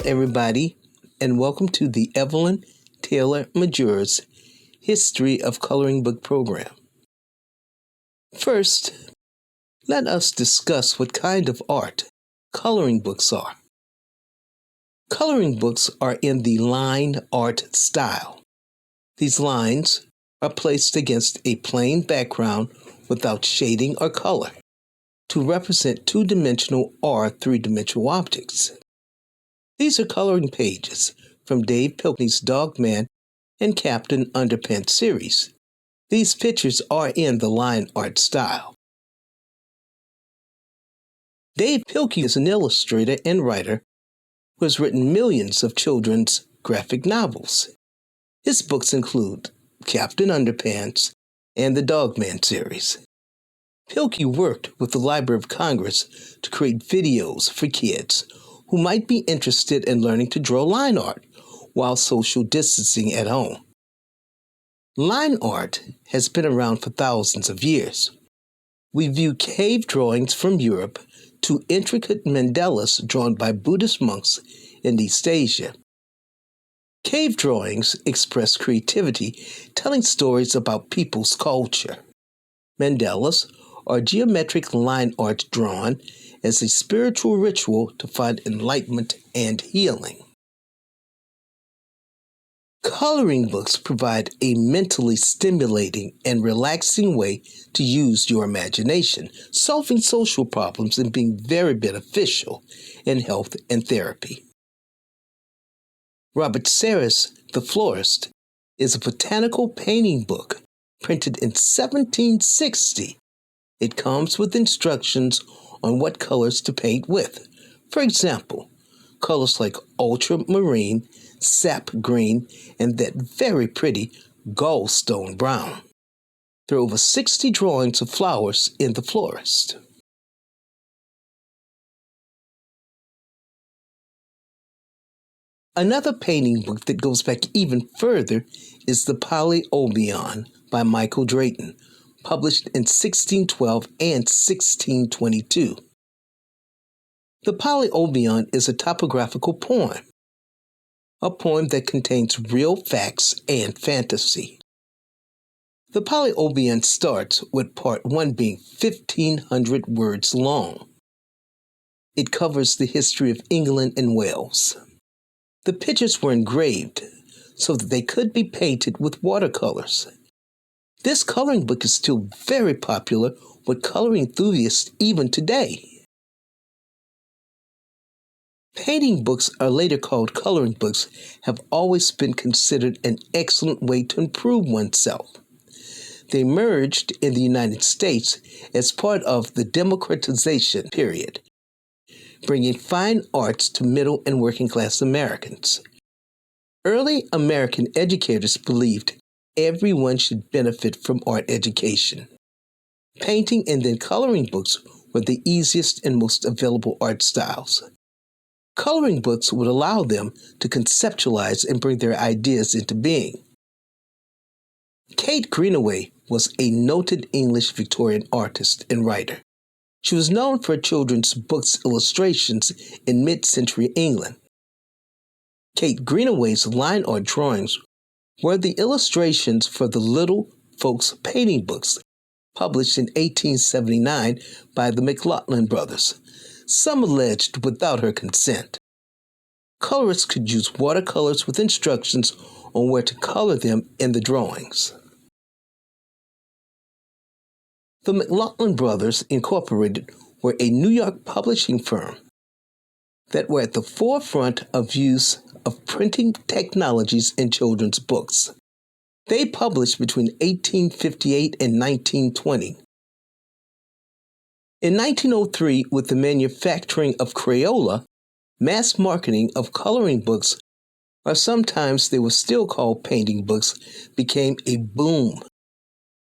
everybody, and welcome to the Evelyn Taylor Majure's History of Coloring Book program. First, let us discuss what kind of art coloring books are. Coloring books are in the line art style. These lines are placed against a plain background without shading or color to represent two-dimensional or three-dimensional objects. These are coloring pages from Dave Pilkey's Dog Man and Captain Underpants series. These pictures are in the line art style. Dave Pilkey is an illustrator and writer who has written millions of children's graphic novels. His books include Captain Underpants and the Dog Man series. Pilkey worked with the Library of Congress to create videos for kids who might be interested in learning to draw line art while social distancing at home. Line art has been around for thousands of years. We view cave drawings from Europe to intricate mandalas drawn by Buddhist monks in East Asia. Cave drawings express creativity, telling stories about people's culture. Mandalas are geometric line art drawn as a spiritual ritual to find enlightenment and healing. Coloring books provide a mentally stimulating and relaxing way to use your imagination, solving social problems and being very beneficial in health and therapy. Robert Serres, The Florist, is a botanical painting book printed in 1760. It comes with instructions on what colors to paint with. For example, colors like ultramarine, sap green, and that very pretty gallstone brown. There are over 60 drawings of flowers in The Florist. Another painting book that goes back even further is The Polyobion by Michael Drayton, published in 1612 and 1622. The Polyobion is a topographical poem, a poem that contains real facts and fantasy. The Polyobion starts with part 1 being 1,500 words long. It covers the history of England and Wales. The pictures were engraved so that they could be painted with watercolors. This coloring book is still very popular with coloring enthusiasts even today. Painting books are later called coloring books have always been considered an excellent way to improve oneself. They emerged in the United States as part of the democratization period, bringing fine arts to middle and working class Americans. Early American educators believed everyone should benefit from art education. Painting and then coloring books were the easiest and most available art styles. Coloring books would allow them to conceptualize and bring their ideas into being. Kate Greenaway was a noted English Victorian artist and writer. She was known for children's books illustrations in mid-century England. Kate Greenaway's line art drawings were the illustrations for the Little Folks painting books, published in 1879 by the McLaughlin brothers, some alleged without her consent. Colorists could use watercolors with instructions on where to color them in the drawings. The McLaughlin Brothers Incorporated were a New York publishing firm that were at the forefront of use of printing technologies in children's books. They published between 1858 and 1920. In 1903, with the manufacturing of Crayola, mass marketing of coloring books, or sometimes they were still called painting books, became a boom.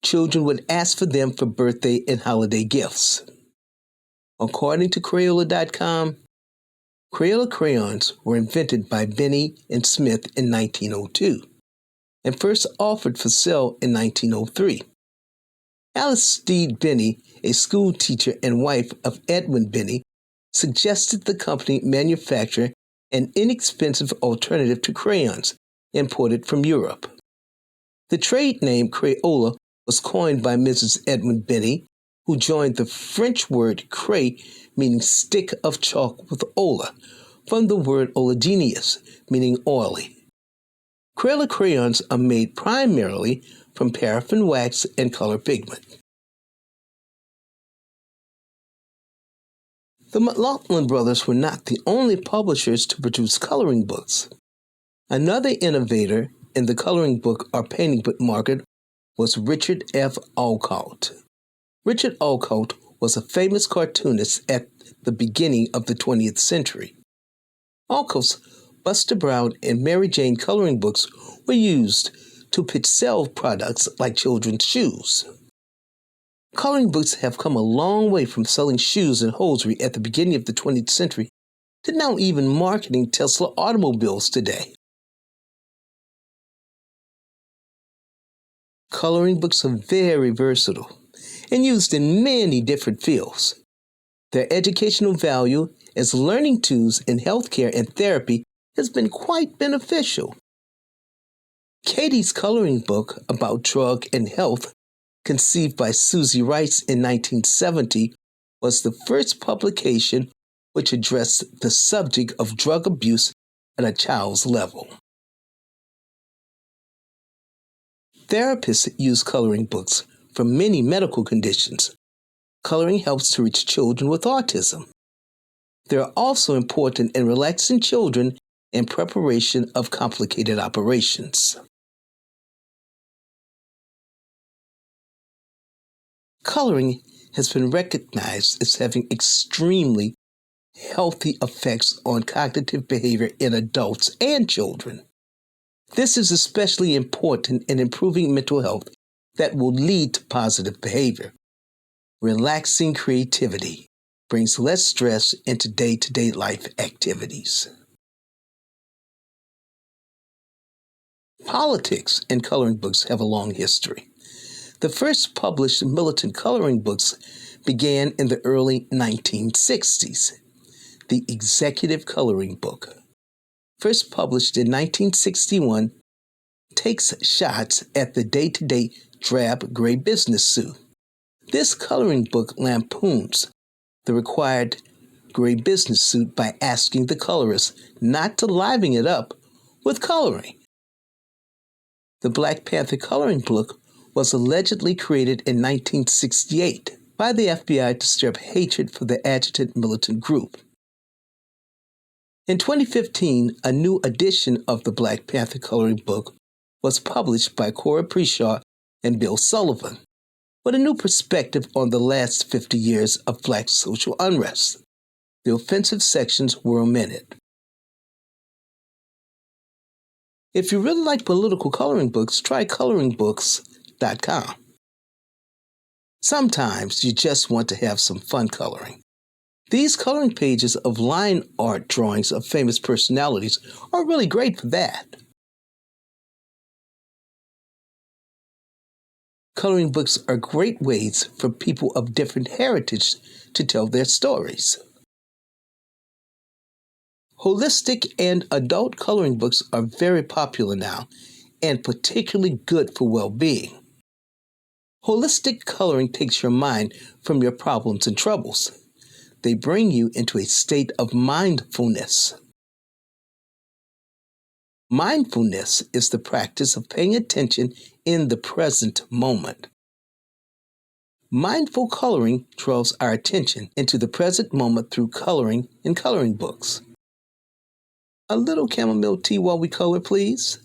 Children would ask for them for birthday and holiday gifts. According to Crayola.com, Crayola crayons were invented by Benny and Smith in 1902 and first offered for sale in 1903. Alice Steed Benny, a school teacher and wife of Edwin Benny, suggested the company manufacture an inexpensive alternative to crayons imported from Europe. The trade name Crayola was coined by Mrs. Edmund Benny, who joined the French word cray, meaning stick of chalk, with ola, from the word oleaginous, meaning oily. Crayola crayons are made primarily from paraffin wax and color pigment. The McLaughlin brothers were not the only publishers to produce coloring books. Another innovator in the coloring book or painting book market was Richard F. Alcott. Richard Alcott was a famous cartoonist at the beginning of the 20th century. Alcott's Buster Brown and Mary Jane coloring books were used to pitch sell products like children's shoes. Coloring books have come a long way from selling shoes and hosiery at the beginning of the 20th century to now even marketing Tesla automobiles today. Coloring books are very versatile and used in many different fields. Their educational value as learning tools in healthcare and therapy has been quite beneficial. Katie's coloring book about drug and health, conceived by Susie Rice in 1970, was the first publication which addressed the subject of drug abuse at a child's level. Therapists use coloring books for many medical conditions. Coloring helps to reach children with autism. They are also important in relaxing children in preparation of complicated operations. Coloring has been recognized as having extremely healthy effects on cognitive behavior in adults and children. This is especially important in improving mental health that will lead to positive behavior. Relaxing creativity brings less stress into day-to-day life activities. Politics and coloring books have a long history. The first published militant coloring books began in the early 1960s. The Executive Coloring Book, first published in 1961, takes shots at the day-to-day drab gray business suit. This coloring book lampoons the required gray business suit by asking the colorist not to liven it up with coloring. The Black Panther coloring book was allegedly created in 1968 by the FBI to stir up hatred for the adjutant militant group. In 2015, a new edition of the Black Panther coloring book was published by Cora Preshaw and Bill Sullivan, with a new perspective on the last 50 years of Black social unrest. The offensive sections were omitted. If you really like political coloring books, try coloringbooks.com. Sometimes you just want to have some fun coloring. These coloring pages of line art drawings of famous personalities are really great for that. Coloring books are great ways for people of different heritage to tell their stories. Holistic and adult coloring books are very popular now and particularly good for well-being. Holistic coloring takes your mind from your problems and troubles. They bring you into a state of mindfulness. Mindfulness is the practice of paying attention in the present moment. Mindful coloring draws our attention into the present moment through coloring in coloring books. A little chamomile tea while we color, please.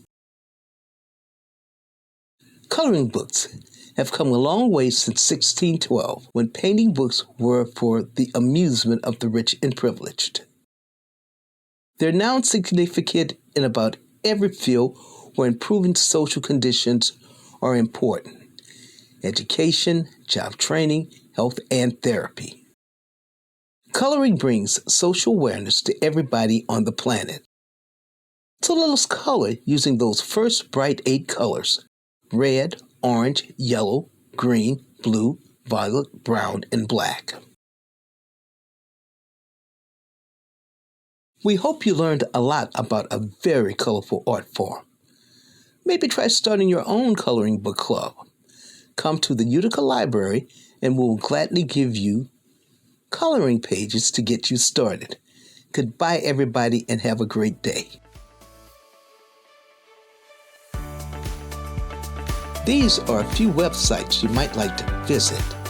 Coloring books have come a long way since 1612, when painting books were for the amusement of the rich and privileged. They're now significant in about every field where improving social conditions are important: education, job training, health, and therapy. Coloring brings social awareness to everybody on the planet. So let us color using those first bright 8 colors: red, orange, yellow, green, blue, violet, brown, and black. We hope you learned a lot about a very colorful art form. Maybe try starting your own coloring book club. Come to the Utica Library and we'll gladly give you coloring pages to get you started. Goodbye, everybody, and have a great day. These are a few websites you might like to visit.